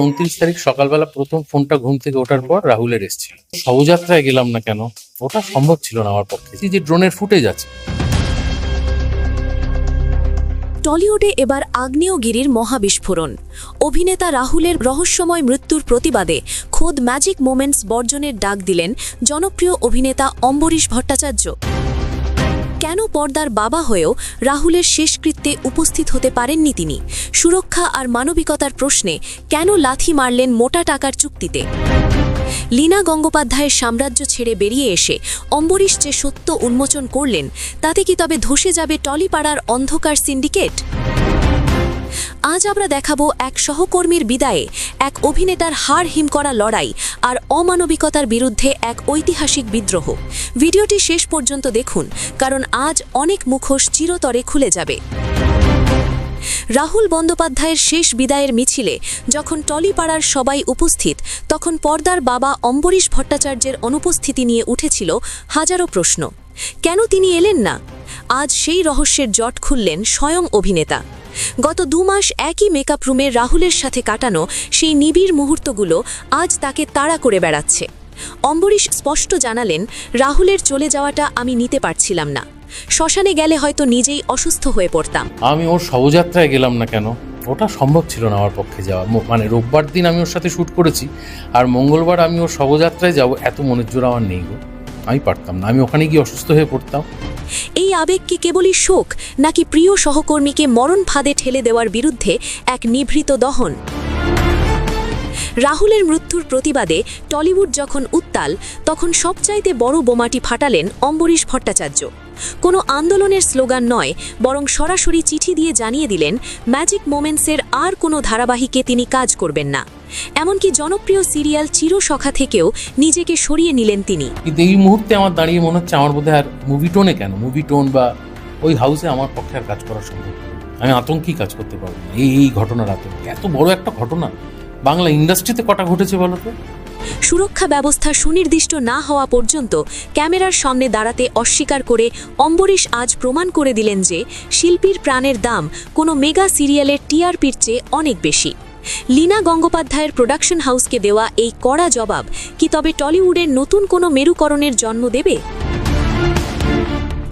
29 তারিখ সকালবেলা প্রথম ফোনটা ঘুম থেকে ওঠার পর রাহুলের এসেছিল। শবযাত্রায় গেলাম না কেন, ওটা সম্ভব ছিল না আমার পক্ষে। যে ড্রোনের ফুটেজ আছে। টলিউডে এবার আগ্নেয়গিরির মহাবিস্ফোরণ। অভিনেতা রাহুলের রহস্যময় মৃত্যুর প্রতিবাদে খোদ ম্যাজিক মোমেন্টস বর্জনের ডাক দিলেন জনপ্রিয় অভিনেতা অম্বরীশ ভট্টাচার্য। কেন পর্দার বাবা হয়েও রাহুলের শেষকৃত্যে উপস্থিত হতে পারেননি তিনি? সুরক্ষা আর মানবিকতার প্রশ্নে কেন লাথি মারলেন মোটা টাকার চুক্তিতে? লীনা গঙ্গোপাধ্যায়ের সাম্রাজ্য ছেড়ে বেরিয়ে এসে অম্বরীশ যে সত্য উন্মোচন করলেন, তাতে কি তবে ধসে যাবে টলিপাড়ার অন্ধকার সিন্ডিকেট? আজ আমরা দেখাবো এক সহকর্মীর বিদায়ে এক অভিনেতার হাড় হিম করা লড়াই আর অমানবিকতার বিরুদ্ধে এক ঐতিহাসিক বিদ্রোহ। ভিডিওটি শেষ পর্যন্ত দেখুন, কারণ আজ অনেক মুখোশ চিরতরে খুলে যাবে। রাহুল বন্দ্যোপাধ্যায়ের শেষ বিদায়ের মিছিলে যখন টলিপাড়ার সবাই উপস্থিত, তখন পর্দার বাবা অম্বরীশ ভট্টাচার্যের অনুপস্থিতি নিয়ে উঠেছিল হাজারো প্রশ্ন। কেন তিনি এলেন না? আজ সেই রহস্যের জট খুললেন স্বয়ং অভিনেতা। গত 2 মাস একই মেকআপ রুমে রাহুলের সাথে কাটানো সেই নিবিড় মুহূর্তগুলো আজ তাকে তাড়া করে বেড়াচ্ছে। অম্বরীশ স্পষ্ট জানালেন, রাহুলের চলে যাওয়াটা আমি নিতে পারছিলাম না। শ্মশানে গেলে হয়তো নিজেই অসুস্থ হয়ে পড়তাম। আমি ওর শবযাত্রায় গেলাম না কেন, ওটা সম্ভব ছিল না আমার পক্ষে যাওয়া। মানে রোববার দিন আমি ওর সাথে শ্যুট করেছি, আর মঙ্গলবার আমি ওর শবযাত্রায় যাব, এত মনের জোর আমার নেই গো। আমি পারতাম না, আমি ওখানে গিয়ে অসুস্থ হয়ে পড়তাম। এই আবেগ কি কেবলই শোক, নাকি প্রিয় সহকর্মীকে মরণ ফাঁদে ঠেলে দেওয়ার বিরুদ্ধে এক নিভৃত দহন? রাহুলের মৃত্যুর প্রতিবাদে টলিউড যখন উত্তাল, তখন সবচাইতে বড় বোমাটি ফাটালেন অম্বরীশ ভট্টাচার্য। কোনো আন্দোলনের স্লোগান নয়, বরং সরাসরি চিঠি দিয়ে জানিয়ে দিলেন ম্যাজিক মোমেন্টসের আর কোনো ধারাবাহিকে তিনি কাজ করবেন না। এমনকি জনপ্রিয় সিরিয়াল চিরসখা থেকেও নিজেকে সরিয়ে নিলেন তিনি। কিন্তু এই মুহূর্তে আমার দাঁড়িয়ে মনে হচ্ছে আমার বোধহয় আর মুভি টোনে কেন, মুভি টোন বা ওই হাউসে আমার পক্ষে আর কাজ করা সম্ভব না। আমি আতঙ্কই কাজ করতে পারবো না। এই ঘটনার আতঙ্ক, এত বড় একটা ঘটনা বাংলা ইন্ডাস্ট্রিতে কটা ঘটেছে বলো তো? সুরক্ষা ব্যবস্থা সুনির্দিষ্ট না হওয়া পর্যন্ত ক্যামেরার সামনে দাঁড়াতে অস্বীকার করে অম্বরীশ আজ প্রমাণ করে দিলেন যে শিল্পীর প্রাণের দাম কোনো মেগা সিরিয়ালের টিআরপির চেয়ে অনেক বেশি। লীনা গঙ্গোপাধ্যায়ের প্রোডাকশন হাউসকে দেওয়া এই কড়া জবাব কি তবে টলিউডের নতুন কোনো মেরুকরণের জন্ম দেবে?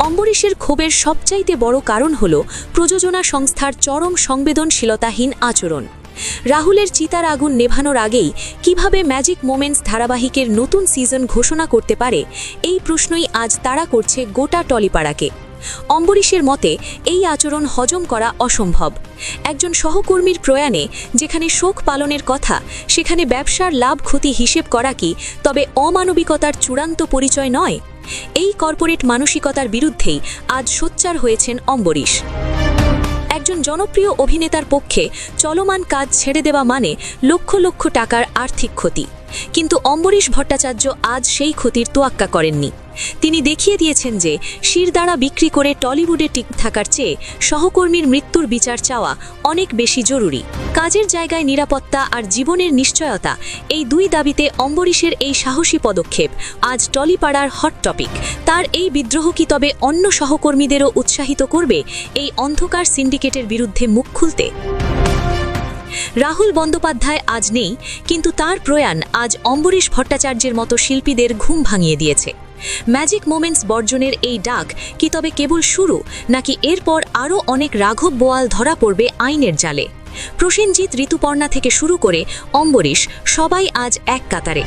অম্বরীশের ক্ষোভের সবচাইতে বড় কারণ হল প্রযোজনা সংস্থার চরম সংবেদনশীলতাহীন আচরণ। রাহুলের চিতার আগুন নেভানোর আগেই কিভাবে ম্যাজিক মোমেন্টস ধারাবাহিকের নতুন সিজন ঘোষণা করতে পারে, এই প্রশ্নই আজ তাড়া করছে গোটা টলিপাড়াকে। অম্বরীশের মতে এই আচরণ হজম করা অসম্ভব। একজন সহকর্মীর প্রয়াণে যেখানে শোক পালনের কথা, সেখানে ব্যবসার লাভ ক্ষতি হিসেব করা কি তবে অমানবিকতার চূড়ান্ত পরিচয় নয়? এই কর্পোরেট মানসিকতার বিরুদ্ধেই আজ সোচ্চার হয়েছেন অম্বরীশ। একজন জনপ্রিয় অভিনেতার পক্ষে চলমান কাজ ছেড়ে দেওয়া মানে লক্ষ লক্ষ টাকার আর্থিক ক্ষতি। কিন্তু অম্বরীশ ভট্টাচার্য আজ সেই ক্ষতির তোয়াক্কা করেননি। তিনি দেখিয়ে দিয়েছেন যে শিরদাঁড়া বিক্রি করে টলিউডে টিকে থাকার চেয়ে সহকর্মীর মৃত্যুর বিচার চাওয়া অনেক বেশি জরুরি। কাজের জায়গায় নিরাপত্তা আর জীবনের নিশ্চয়তা, এই দুই দাবিতে অম্বরীশের এই সাহসী পদক্ষেপ আজ টলিপাড়ার হট টপিক। তার এই বিদ্রোহ কি তবে অন্য সহকর্মীদেরও উৎসাহিত করবে এই অন্ধকার সিন্ডিকেটের বিরুদ্ধে মুখ খুলতে? রাহুল বন্দ্যোপাধ্যায় আজ নেই, কিন্তু তার প্রয়াণ আজ অম্বরীশ ভট্টাচার্যের মতো শিল্পীদের ঘুম ভাঙিয়ে দিয়েছে। ম্যাজিক মোমেন্টস বর্জনের এই ডাক কি তবে কেবল শুরু, নাকি এরপর আরও অনেক রাঘব বোয়াল ধরা পড়বে আইনের জালে? প্রসেনজিৎ, ঋতুপর্ণা থেকে শুরু করে অম্বরীশ, সবাই আজ এক কাতারে।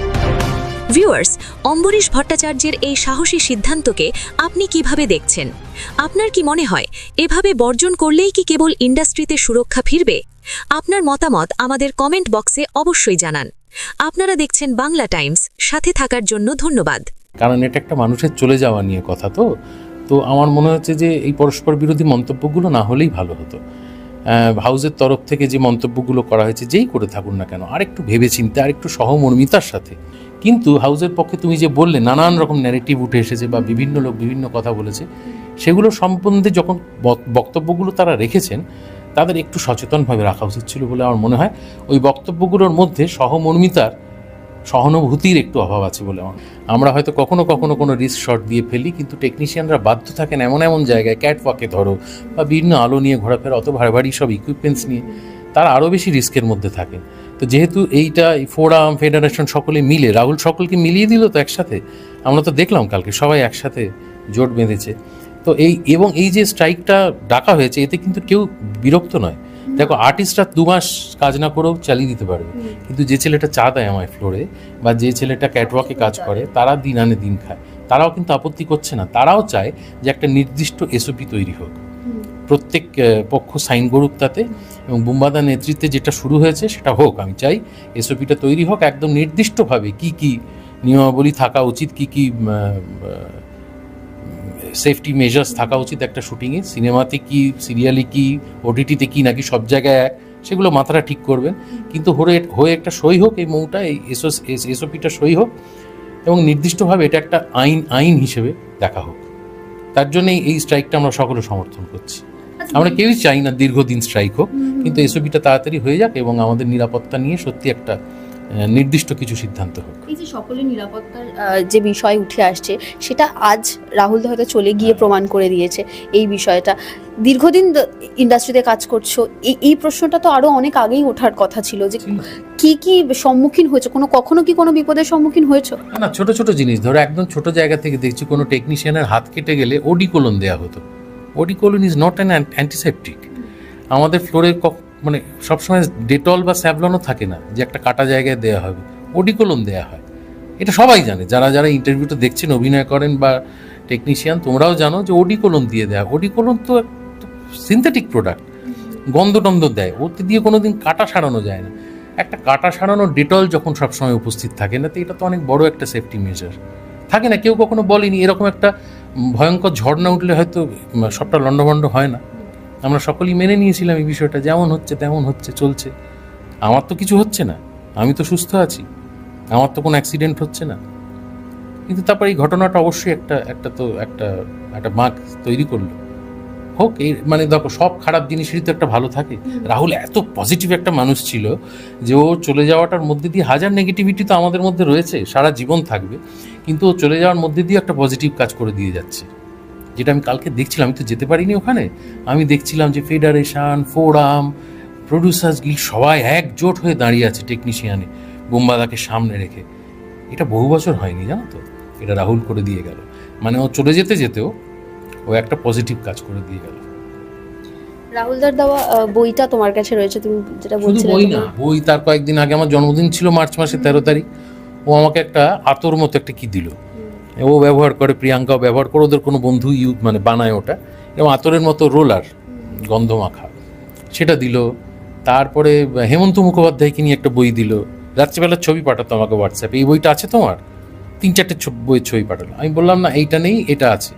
ভিউয়ার্স, অম্বরীশ ভট্টাচার্যের এই সাহসী সিদ্ধান্তকে আপনি কিভাবে দেখছেন? আপনার কি মনে হয় এভাবে বর্জন করলেই কি কেবল ইন্ডাস্ট্রিতে সুরক্ষা ফিরবে? আপনার মতামত আমাদের কমেন্ট বক্সে অবশ্যই জানান। আপনারা দেখছেন বাংলা টাইমস, সাথে থাকার জন্য ধন্যবাদ। কারণ এটা একটা মানুষের চলে যাওয়া নিয়ে কথা, তো আমার মনে হচ্ছে যে এই পরস্পর বিরোধী মন্তব্যগুলো না হলেই ভালো হতো। হাউসের তরফ থেকে যে মন্তব্যগুলো করা হয়েছে, যেই করে থাকুন না কেন, আরেকটু ভেবেচিন্তে, আরেকটু সহমর্মিতার সাথে। কিন্তু হাউসের পক্ষে তুমি যে বললে নানান রকম ন্যারেটিভ উঠে এসেছে বা বিভিন্ন লোক বিভিন্ন কথা বলেছে, সেগুলো সম্বন্ধে যখন বক্তব্যগুলো তারা রেখেছেন, তাদের একটু সচেতনভাবে রাখা উচিত ছিল বলে আমার মনে হয়। ওই বক্তব্যগুলোর মধ্যে সহমর্মিতার, সহানুভূতির একটু অভাব আছে বলে আমরা হয়তো কখনো কখনো কোনো রিস্ক শট দিয়ে ফেলি, কিন্তু টেকনিশিয়ানরা বাধ্য থাকেন এমন এমন জায়গায়, ক্যাটওয়াকে ধরো বা বিভিন্ন আলো নিয়ে ঘোরাফেরা, অত ভারী ভারী সব ইকুইপমেন্টস নিয়ে, তারা আরও বেশি রিস্কের মধ্যে থাকেন। তো যেহেতু এইটা ফোরাম ফেডারেশন সকলে মিলে, রাহুল সকলকে মিলিয়ে দিল তো একসাথে, আমরা তো দেখলাম কালকে সবাই একসাথে জোট বেঁধেছে। তো এই যে স্ট্রাইকটা ডাকা হয়েছে, এতে কিন্তু কেউ বিরক্ত নয়। দেখো, আর্টিস্টরা 2 মাস কাজ না করেও চালিয়ে দিতে পারবে, কিন্তু যে ছেলেটা চা দেয় আমায় ফ্লোরে, বা যে ছেলেটা ক্যাটওয়াকে কাজ করে, তারা দিন আনে দিন খায়, তারাও কিন্তু আপত্তি করছে না। তারাও চায় যে একটা নির্দিষ্ট এসওপি তৈরি হোক, প্রত্যেক পক্ষ সাইন করুক তাতে, এবং বুম্বাদার নেতৃত্বে যেটা শুরু হয়েছে সেটা হোক। আমি চাই এসওপিটা তৈরি হোক একদম নির্দিষ্টভাবে, কি কি নিয়মাবলী থাকা উচিত, কি কি সেফটি মেজার্স থাকা উচিত একটা শুটিংয়ে, সিনেমাতে কি, সিরিয়ালে কি, ওটিটিতে কি, নাকি সব জায়গায় এক, সেগুলো মাথাটা ঠিক করবেন। কিন্তু হয়ে একটা সই হোক, এই মৌটা, এই এসওপিটা সই হোক, এবং নির্দিষ্টভাবে এটা একটা আইন হিসেবে দেখা হোক। তার জন্যই এই স্ট্রাইকটা আমরা সকলে সমর্থন করছি। আমরা কেউই চাই না দীর্ঘদিন স্ট্রাইক হোক, কিন্তু এসওপিটা তাড়াতাড়ি হয়ে যাক এবং আমাদের নিরাপত্তা নিয়ে সত্যি একটা নির্দিষ্ট কিছু সিদ্ধান্ত হোক। এই যে সকলের নিরাপত্তার যে বিষয় উঠে আসছে, সেটা আজ রাহুল হয়তো চলে গিয়ে প্রমাণ করে দিয়েছে এই বিষয়টা। দীর্ঘদিন ইন্ডাস্ট্রিতে কাজ করছো, এই প্রশ্নটা তো আরো অনেক আগেই ওঠার কথা ছিল, যে কি কি সম্মুখীন হয়েছে, কখনো কি কোনো বিপদের সম্মুখীন হয়েছো? না, ছোট ছোট জিনিস ধরো, একদম ছোট জায়গা থেকে দেখছি কোনো টেকনিশিয়ানের হাত কেটে গেলে ওডিকোলন দেওয়া হতো। Eau de cologne is not an antiseptic. আমাদের ফ্লোরে মানে সবসময় ডেটল বা স্যাভলনও থাকে না যে একটা কাটা জায়গায় দেওয়া হবে, ওডিকোলন দেওয়া হয়। এটা সবাই জানে, যারা যারা ইন্টারভিউটা দেখছেন, অভিনয় করেন বা টেকনিশিয়ান, তোমরাও জানো যে ওডিকোলন দিয়ে দেওয়া। ওডিকোলন তো সিনথেটিক প্রোডাক্ট, গন্ধ টন্ধ দেয়, ওতে দিয়ে কোনোদিন কাটা সারানো যায় না। একটা কাটা সারানো ডেটল যখন সবসময় উপস্থিত থাকে না, তো এটা তো অনেক বড় একটা সেফটি মেজার থাকে না। কেউ কখনো বলেনি এরকম একটা ভয়ঙ্কর ঝড় না উঠলে হয়তো সবটা লণ্ডভণ্ড হয় না। আমরা সকলেই মেনে নিয়েছিলাম এই বিষয়টা, যেমন হচ্ছে তেমন হচ্ছে, চলছে। আমার তো কিছু হচ্ছে না, আমি তো সুস্থ আছি, আমার তো কোনো অ্যাক্সিডেন্ট হচ্ছে না। কিন্তু তারপর এই ঘটনাটা অবশ্যই একটা মার্ক তৈরি করলো। হোক, এই মানে দেখো, সব খারাপ জিনিসেরই তো একটা ভালো থাকে। রাহুল এত পজিটিভ একটা মানুষ ছিল যে ও চলে যাওয়াটার মধ্যে দিয়ে হাজার নেগেটিভিটি তো আমাদের মধ্যে রয়েছে, সারা জীবন থাকবে, কিন্তু ও চলে যাওয়ার মধ্যে দিয়ে একটা পজিটিভ কাজ করে দিয়ে যাচ্ছে, যেটা আমি কালকে দেখছিলাম। আমি তো যেতে পারিনি ওখানে, আমি দেখছিলাম যে ফেডারেশন, ফোরাম, প্রডিউসার্স গিল্ড সবাই একজোট হয়ে দাঁড়িয়ে আছে টেকনিশিয়ানে, বুম্বাদাকে সামনে রেখে। এটা বহু বছর হয়নি, জানো তো, এটা রাহুল করে দিয়ে গেল। মানে ও চলে যেতেও ও একটা পজিটিভ কাজ করে দিয়ে গেল। রাহুলদার দেওয়া বইটা তোমার কাছে রয়েছে, তুমি যেটা বলছিলে। বই না, বই তার কয়েকদিন আগে আমার জন্মদিন ছিল, মার্চ মাসের 13 তারিখ। ও আমাকে একটা আতর মতো একটা কি দিল, ও ব্যবহার করে, প্রিয়াঙ্কাও ব্যবহার করে, ওদের কোনো বন্ধু মানে বানায় ওটা, এবং আতরের মতো রোলার গন্ধ মাখা, সেটা দিল। তারপরে হেমন্ত মুখোপাধ্যায়কে নিয়ে একটা বই দিল। রাত্রিবেলার ছবি পাঠাতো আমাকে হোয়াটসঅ্যাপে, এই বইটা আছে তোমার? 3-4টে বইয়ের ছবি পাঠালো। আমি বললাম না, এইটা নেই, এটা আছে।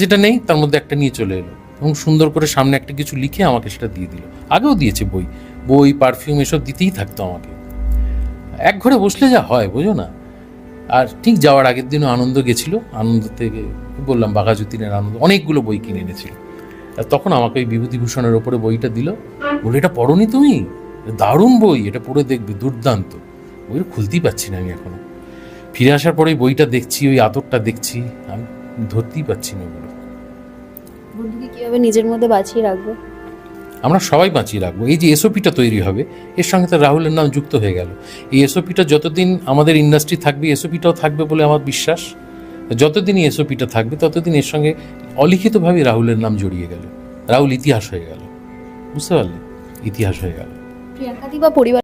যেটা নেই তার মধ্যে একটা নিয়ে চলে এলো, এবং সুন্দর করে সামনে একটা কিছু লিখে আমাকে সেটা দিয়ে দিল। আগেও দিয়েছে বই, পারফিউম, এসব দিতেই থাকতো আমাকে। এক ঘরে বসলে যা হয়, বোঝো না। আর ঠিক যাওয়ার আগের দিনও আনন্দ গেছিল, আনন্দ থেকে বললাম বাঘাযতীনের আনন্দ, অনেকগুলো বই কিনে এনেছিল। আর তখন আমাকে ওই বিভূতিভূষণের ওপরে বইটা দিল, বলে এটা পড়োনি তুমি, দারুণ বই, এটা পড়ে দেখবে, দুর্দান্ত। বইটা খুলতেই পারছি না আমি এখনো। ফিরে আসার পরে বইটা দেখছি, ওই আতরটা দেখছি, আমি ধরতেই পারছি না ওগুলো। বন্ধুকে কিভাবে নিজের মধ্যে বাঁচিয়ে রাখবে? আমরা সবাই বাঁচিয়ে রাখবো। এই যে এসওপিটা তৈরি হবে, এর সঙ্গে তো রাহুলের নাম যুক্ত হয়ে গেল। এই এসওপিটা যতদিন আমাদের ইন্ডাস্ট্রি থাকবে, এসওপিটাও থাকবে বলে আমার বিশ্বাস। যতদিনই এসওপিটা থাকবে, ততদিন এর সঙ্গে অলিখিতভাবে রাহুলের নাম জড়িয়ে গেল। রাহুল ইতিহাস হয়ে গেল, বুঝতে পারলে? ইতিহাস হয়ে গেল। প্রিয়াঙ্কাদি বা পরিবার